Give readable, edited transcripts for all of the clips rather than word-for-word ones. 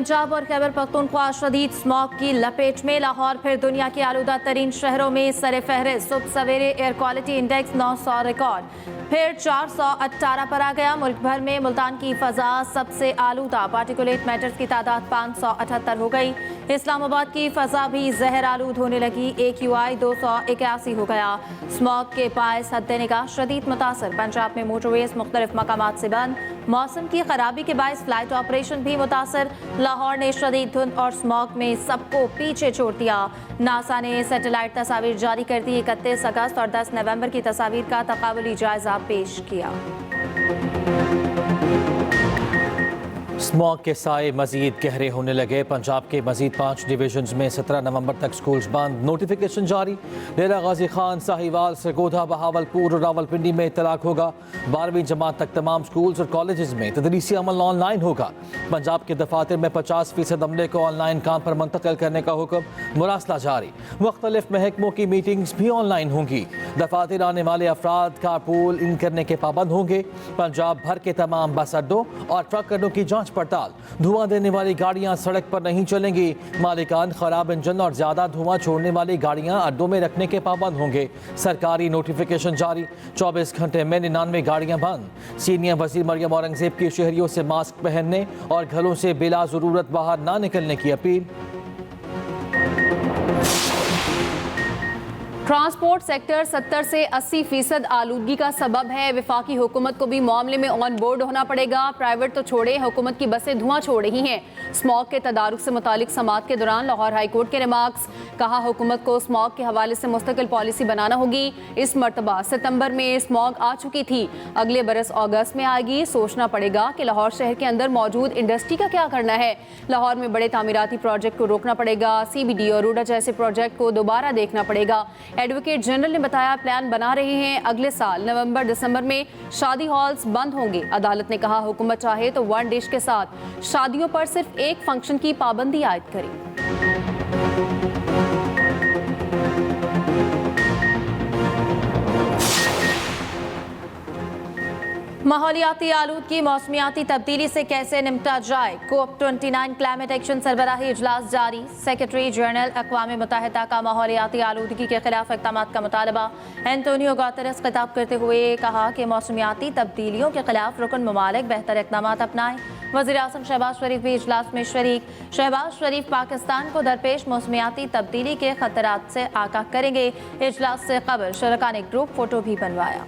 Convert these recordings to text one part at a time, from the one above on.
पंजाब और खैबर पख्तूनख्वा शदीद स्मॉग की लपेट में। लाहौर फिर दुनिया के आलूदा तरीन शहरों में सरे फहरिस्त। सुबह सवेरे एयर क्वालिटी इंडेक्स 900 रिकॉर्ड, फिर 418 पर आ गया। मुल्क भर में मुल्तान की फजा सबसे आलूदा, पार्टिकुलेट मैटर्स की तादाद 578 हो गई। इस्लामाबाद की फजा भी जहर आलूद होने लगी, AQI 281 हो गया। स्मॉग के बायस हद्दे निगाह शदीद मुतासर। पंजाब में मोटरवेज मुख्तलिफ मकामात से बंद। मौसम की खराबी के बायस फ्लाइट ऑपरेशन भी मुतासर। लाहौर ने शदीद धुंध और स्मॉग में सबको पीछे छोड़ दिया। नासा ने सैटेलाइट तस्वीर जारी कर दी। 31 अगस्त और 10 नवंबर की तस्वीर का तकाबुली जायजा पेश किया। स्मॉग के साए मजीद गहरे होने लगे। पंजाब के मजीद 5 डिवीजन्स में 17 नवंबर तक स्कूल्स बंद। नोटिफिकेशन जारी। डेरा गाजी खान, साहिवाल, सरगोधा, बहावलपुर और रावलपिंडी में इतलाक होगा। 12वीं जमात तक तमाम स्कूल्स और कॉलेजेस में तदरीसी अमल ऑनलाइन होगा। पंजाब के दफातर में 50% अमले को ऑनलाइन काम पर मुंतकिल करने का हुक्म। मुरासला जारी। मुख्तलिफ महकमों की मीटिंग्स भी ऑनलाइन होंगी। दफातर आने वाले अफराद कारपूल इन करने के पाबंद होंगे। पंजाब भर के तमाम बस अड्डों और ट्रक अड्डों की जांच पड़ताल। धुआं देने वाली गाड़ियां सड़क पर नहीं चलेंगी। मालिकान खराब इंजन और ज्यादा धुआं छोड़ने वाली गाड़ियां अड्डों में रखने के पाबंद होंगे। सरकारी नोटिफिकेशन जारी। 24 घंटे में 99 गाड़ियां बंद। सीनियर वजीर मरियम औरंगजेब की शहरियों से मास्क पहनने और घरों से बिला जरूरत बाहर ना निकलने की अपील। ट्रांसपोर्ट सेक्टर 70 से 80% आलूदगी का सबब है। वफाकी हुकूमत को भी मामले में ऑन बोर्ड होना पड़ेगा। प्राइवेट तो छोड़े, हुकूमत की बसें धुआं छोड़ रही हैं। स्मॉग के तदारुक से मुतालिक समात के दौरान लाहौर हाई कोर्ट के रिमार्क्स। कहा, हुकूमत को स्मॉग के हवाले से मुस्तकिल पॉलिसी बनाना होगी। इस मरतबा सितंबर में स्मॉग आ चुकी थी, अगले बरस अगस्त में आएगी। सोचना पड़ेगा कि लाहौर शहर के अंदर मौजूद इंडस्ट्री का क्या करना है। लाहौर में बड़े तामीराती प्रोजेक्ट को रोकना पड़ेगा। CBD और रूडा जैसे प्रोजेक्ट को दोबारा देखना पड़ेगा। एडवोकेट जनरल ने बताया, प्लान बना रहे हैं। अगले साल नवंबर दिसंबर में शादी हॉल्स बंद होंगे। अदालत ने कहा, हुकूमत चाहे तो वन डिश के साथ शादियों पर सिर्फ एक फंक्शन की पाबंदी आयद करे। माहौलियाती आलूदगी, मौसमियाती तब्दीली से कैसे निपटा जाए। COP29 क्लाइमेट एक्शन सरबराही इजलास जारी। सेक्रेटरी जनरल अक़वाम मुत्तहिदा का माहौलियाती आलूदगी के खिलाफ इक़दाम का मुतालबा। एंटोनियो गुतेरेस खिताब करते हुए कहा कि मौसमियाती तब्दीलियों के खिलाफ रुकन ममालिक बेहतर इक़दाम अपनाएं। वज़ीर आज़म शहबाज शरीफ भी इजलास में शरीक। शहबाज शरीफ पाकिस्तान को दरपेश मौसमियाती तब्दीली के खतरात से आगाह करेंगे। इजलास से कबल शरका ने ग्रुप फोटो भी बनवाया।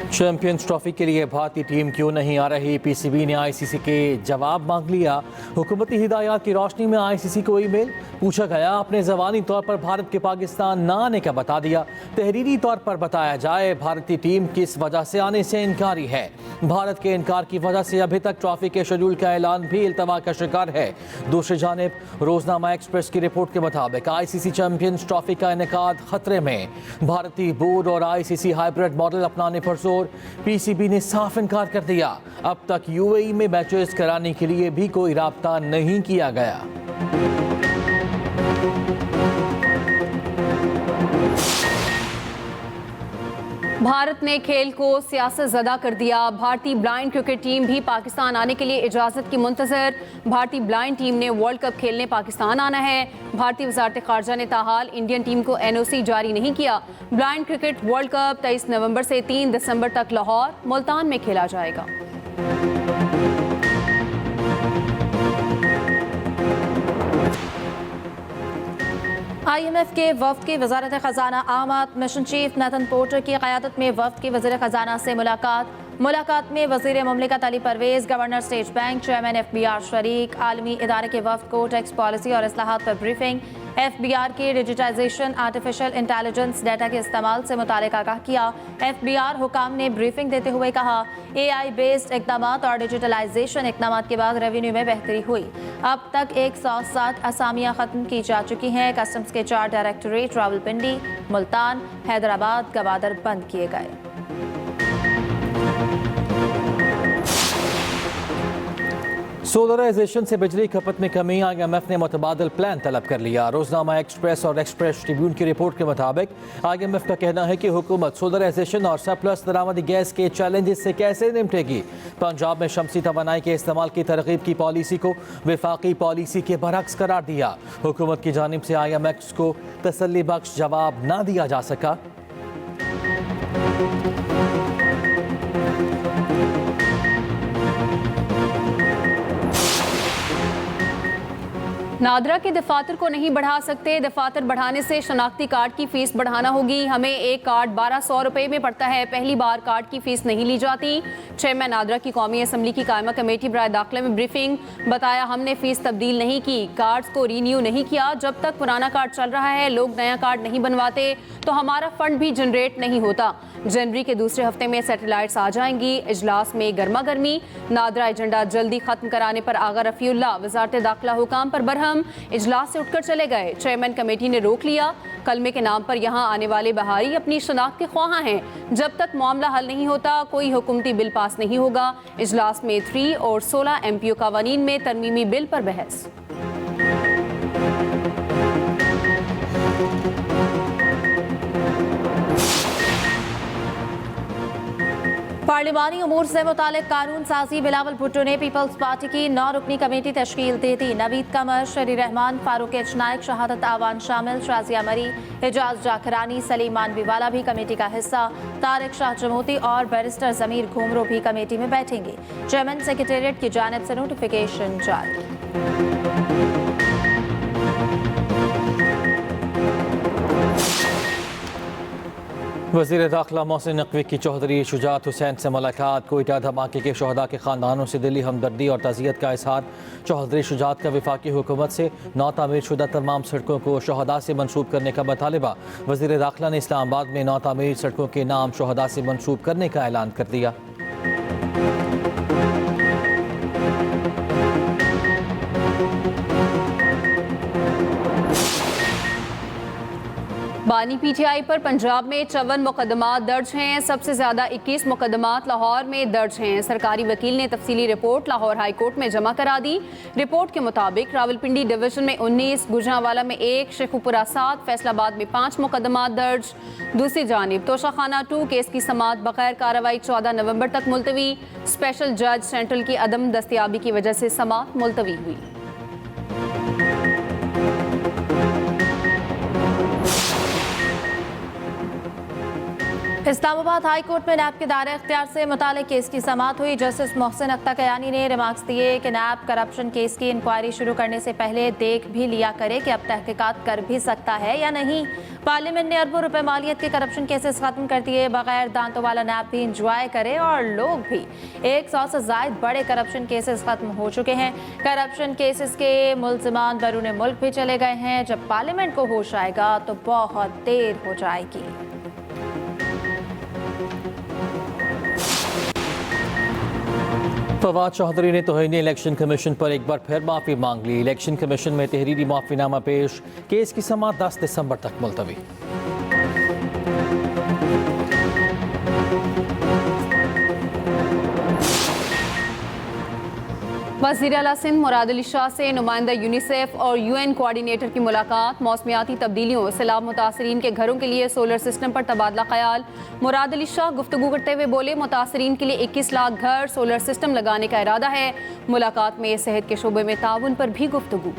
चैंपियंस ट्रॉफी के लिए भारतीय टीम क्यों नहीं आ रही। PCB ने ICC के जवाब मांग लिया। हुकूमती हिदायत की रोशनी में ICC को ईमेल। पूछा गया, अपने ज़बानी तौर पर भारत के पाकिस्तान ना आने का बता दिया। तहरीरी तौर पर बताया जाए भारतीय टीम किस वजह से आने से इनकारी है। भारत के इनकार की वजह से अभी तक ट्रॉफी के शेड्यूल का ऐलान भी इल्तवा का शिकार है। दूसरी जानिब रोजनामा एक्सप्रेस की रिपोर्ट के मुताबिक ICC चैंपियंस ट्रॉफी का इनेकाद खतरे में। भारतीय बोर्ड और ICC हाइब्रिड मॉडल अपनाने पर जोर। PCB ने साफ इनकार कर दिया। अब तक UAE में मैचेस कराने के लिए भी कोई राब्ता नहीं किया गया। भारत ने खेल को सियासत ज़दा कर दिया। भारतीय ब्लाइंड क्रिकेट टीम भी पाकिस्तान आने के लिए इजाज़त की मुंतज़र। भारतीय ब्लाइंड टीम ने वर्ल्ड कप खेलने पाकिस्तान आना है। भारतीय वज़ारत ख़ारजा ने ताहाल इंडियन टीम को NOC जारी नहीं किया। ब्लाइंड क्रिकेट वर्ल्ड कप 23 नवंबर से 3 दिसंबर तक लाहौर, मुल्तान में खेला जाएगा। IMF के वफ्द की वजारत खजाना आमद। मिशन चीफ नथन पोर्टर की क़यादत में वफ्द की वज़ीर खजाना से मुलाकात में वज़ीर मुमलिकत Ali Pervaiz, governor State Bank, chairman FBR शरीक। आलमी इदारे के वफ्द को टैक्स पॉलिसी और इस्लाहात पर ब्रीफिंग। FBR की डिजिटाइजेशन, आर्टिफिशियल इंटेलिजेंस, डाटा के इस्तेमाल से मुतालिक आगाह किया। FBR हुकाम ने ब्रीफिंग देते हुए कहा, AI बेस्ड इकदाम और डिजिटलाइजेशन इकदाम के बाद रेवेन्यू में बेहतरी हुई। अब तक 107 असामियाँ ख़त्म की जा चुकी हैं। कस्टम्स के 4 डायरेक्टरेट रावलपिंडी, मुल्तान, हैदराबाद, गवादर बंद किए गए। सोलराइजेशन से बिजली खपत में कमी, IMF ने मुतबादल प्लान तलब कर लिया। रोजनामा एक्सप्रेस और एक्सप्रेस ट्रिब्यून की रिपोर्ट के मुताबिक IMF का कहना है कि हुकूमत सोलराइजेशन और सरप्लस दरामदी गैस के चैलेंजेस से कैसे निपटेगी। पंजाब में शमसी तवानाई के इस्तेमाल की तरगीब की पॉलिसी को वफाकी पॉलिसी के बरक्स करार दिया। हुकूमत की जानिब से IMF को तसल्ली बख्श जवाब ना दिया जा सका। नादरा के दफातर को नहीं बढ़ा सकते, दफातर बढ़ाने से शनाख्ती कार्ड की फीस बढ़ाना होगी। हमें एक कार्ड 1200 रुपये में पड़ता है, पहली बार कार्ड की फीस नहीं ली जाती। चेयरमैन नादरा की कौमी असम्बली की कायमा कमेटी बराए दाखिला में ब्रीफिंग, बताया हमने फीस तब्दील नहीं की, कार्ड्स को रीन्यू नहीं किया। जब तक पुराना कार्ड चल रहा है, लोग नया कार्ड नहीं बनवाते तो हमारा फंड भी जनरेट नहीं होता। जनवरी के दूसरे हफ्ते में सैटेलाइट्स आ जाएंगी। इजलास में गर्मा गर्मी, नादरा एजेंडा जल्दी खत्म कराने पर आगा रफीउल्लाह वजारत दाखिला हुकाम पर बरहम, इजलास से उठकर चले गए। चेयरमैन कमेटी ने रोक लिया। कलमे के नाम पर यहाँ आने वाले बहारी अपनी शनाख्त के ख्वाहां हैं। जब तक मामला हल नहीं होता कोई हुकूमती बिल पास नहीं होगा। इजलास में 3 और 16 MPO कवानीन में तरमीमी बिल पर बहस। पार्लिमानी उमूर से मुतालिक कानून साजी बिलावल भुट्टो ने पीपल्स पार्टी की 9 रुकनी कमेटी तश्कील दी थी। नवीद कमर, शरी रहमान, फारूक एच नायक, शहादत आवान शामिल, शाजिया मरी, एजाज जाखरानी, सलीमान बिवाला भी कमेटी का हिस्सा। तारिक शाह जमोती और बैरिस्टर जमीर घुमरो भी कमेटी में बैठेंगे। चेयरमैन सेक्रेटेरिएट की जानिब से नोटिफिकेशन जारी। वज़ीर दाखिला मोहसिन नकवी की चौधरी शुजात हुसैन से मुलाकात। कोयटा धमाके के शहदा के ख़ानदानों से दिली हमदर्दी और तज़ियत का इजहार। चौधरी शुजात का वफाकी हुकूमत से नौ तामीर शुदा तमाम सड़कों को शहदा से मनसूब करने का मुतालबा। वज़ीर दाखिला ने इस्लामाबाद में नौ तामीर सड़कों के नाम शहदा से मनसूब करने का ऐलान कर दिया। बानी PTI पर पंजाब में 54 मुकदमात दर्ज हैं। सबसे ज़्यादा 21 मुकदमात लाहौर में दर्ज हैं। सरकारी वकील ने तफसीली रिपोर्ट लाहौर हाई कोर्ट में जमा करा दी। रिपोर्ट के मुताबिक रावलपिंडी डिवीजन में 19, गुजरांवाला में 1, शेखुपुरा 7, फैसलाबाद में 5 मुकदमात दर्ज। दूसरी जानिब तोशाखाना 2 केस की समाअत बगैर कार्रवाई 14 नवंबर तक मुलतवी। स्पेशल जज सेंट्रल की अदम दस्तयाबी की वजह से समाअत मुलतवी हुई। इस्लामाबाद हाई कोर्ट में नैब के दायरे इख्तियार से मुतालिक केस की समाअत हुई। जस्टिस मोहसिन अख्तर कयानी ने रिमार्क्स दिए कि नैब करप्शन केस की इंक्वायरी शुरू करने से पहले देख भी लिया करे कि अब तहकीकात कर भी सकता है या नहीं। पार्लियामेंट ने अरबों रुपए मालियत के करप्शन केसेस खत्म कर दिए। बगैर दांतों वाला नैब भी इंजॉय करे और लोग भी। 100 से जायद बड़े करप्शन केसेस खत्म हो चुके हैं। करप्शन केसेस के मुल्जिमान बैरून मुल्क भी चले गए हैं। जब पार्लियामेंट को होश आएगा तो बहुत देर हो जाएगी। फवाद चौधरी ने तोहिनी इलेक्शन कमीशन पर एक बार फिर माफ़ी मांग ली। इलेक्शन कमीशन में तहरीरी माफ़ीनामा पेश, केस की समाअत 10 दिसंबर तक मुलतवी। वज़ीर आला सिंध मुराद अली शाह से नुमाइंदा यूनिसेफ और UN कोऑर्डिनेटर की मुलाकात। मौसमियाती तब्दीलियों, सैलाब मुतासरीन के घरों के लिए सोलर सिस्टम पर तबादला ख्याल। मुराद अली शाह गुफ्तगू करते हुए बोले, मुतासरीन के लिए 21 लाख घर सोलर सिस्टम लगाने का इरादा है। मुलाकात में सेहत के शोबे में ताउन पर भी गुफ्तगू।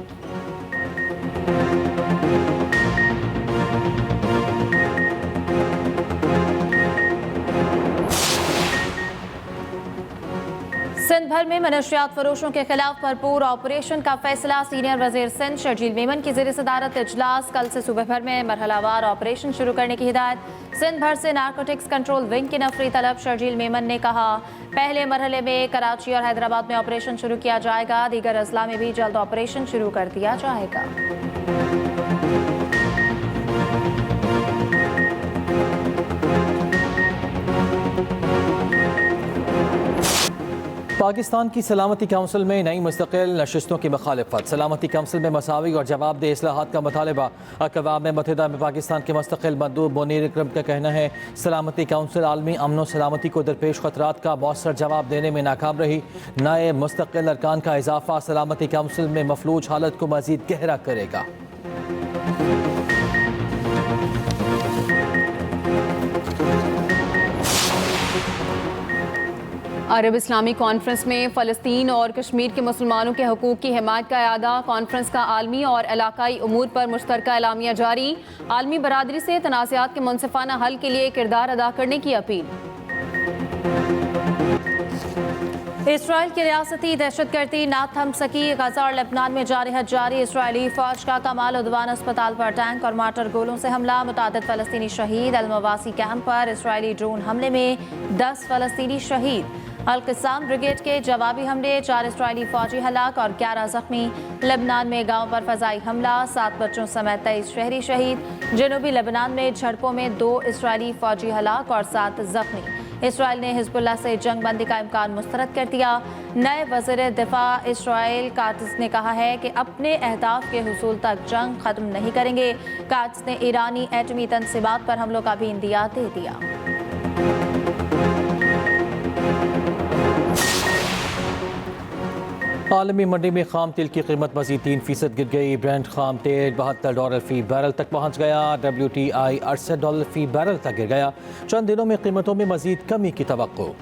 सिंध भर में मनशियात फरोशों के खिलाफ भरपूर ऑपरेशन का फैसला। सीनियर वजीर सिंध शर्जील मेमन की ज़ेर सदारत इजलास। कल से सुबह भर में मरहलावार ऑपरेशन शुरू करने की हिदायत। सिंध भर से नारकोटिक्स कंट्रोल विंग की नफरी तलब। शर्जील मेमन ने कहा, पहले मरहले में कराची और हैदराबाद में ऑपरेशन शुरू किया जाएगा। दीगर अजला में भी जल्द ऑपरेशन शुरू कर दिया जाएगा। पाकिस्तान की सलामती काउंसिल में नई मुस्तकिल नशिस्तों की मुखालफत। सलामती काउंसिल में मसावी और जवाबदेह इस्लाहात का मुतालबा। अक़वाम मुत्तहिदा में पाकिस्तान के मुस्तकिल मंदूब मुनीर इकरम का कहना है सलामती काउंसिल आलमी अमन व सलामती को दरपेश खतरात का मौसर जवाब देने में नाकाम रही। नए मुस्तकिल अरकान का इजाफा सलामती काउंसिल में मफलूज हालत को मजीद गहरा करेगा। अरब इस्लामी कॉन्फ्रेंस में फ़लस्तीन और कश्मीर के मुसलमानों के हकूक़ की हिमायत का इरादा। कॉन्फ्रेंस का आलमी और इलाकाई उमूर पर मुश्तरका एलामिया जारी। आलमी बरादरी से तनाज़ात के मुनसिफाना हल के लिए किरदार अदा करने की अपील। इसराइल की रियासती दहशतगर्दी ना थम सकी। गजा और लेबनान में जारी इसराइली फौज का कमाल उद्वान अस्पताल पर टैंक और मार्टर गोलों से हमला। मुतादिद फ़लस्तीनी शहीद। अलमवासी कैंप पर इसराइली ड्रोन हमले में 10 फ़लस्तीनी शहीद। अल-क़िस्साम ब्रिगेड के जवाबी हमले, 4 इसराइली फौजी हलाक और 11 जख्मी। लेबनान में गांव पर फ़ज़ाई हमला, 7 बच्चों समेत 23 शहरी शहीद। जनूबी लेबनान में झड़पों में 2 इसराइली फौजी हलाक और 7 जख्मी। इसराइल ने हिज़्बुल्लाह से जंग बंदी का इम्कान मुस्तरद कर दिया। नए वज़ीर दिफा इसराइल कातिस ने कहा है कि अपने अहदाफ के हुसूल तक जंग ख़त्म नहीं करेंगे। कातिस ने ईरानी एटमी तनसीबात पर हमलों का भी इंदिया दे दिया। आलमी मंडी में खाम तेल की कीमत मजीद 3% गिर गई। ब्रेंट खाम तेल $72 फी बैरल तक पहुंच गया। WTI $68 फी बैरल तक गिर गया। चंद दिनों में कीमतों में मजीद कमी की तवक्को।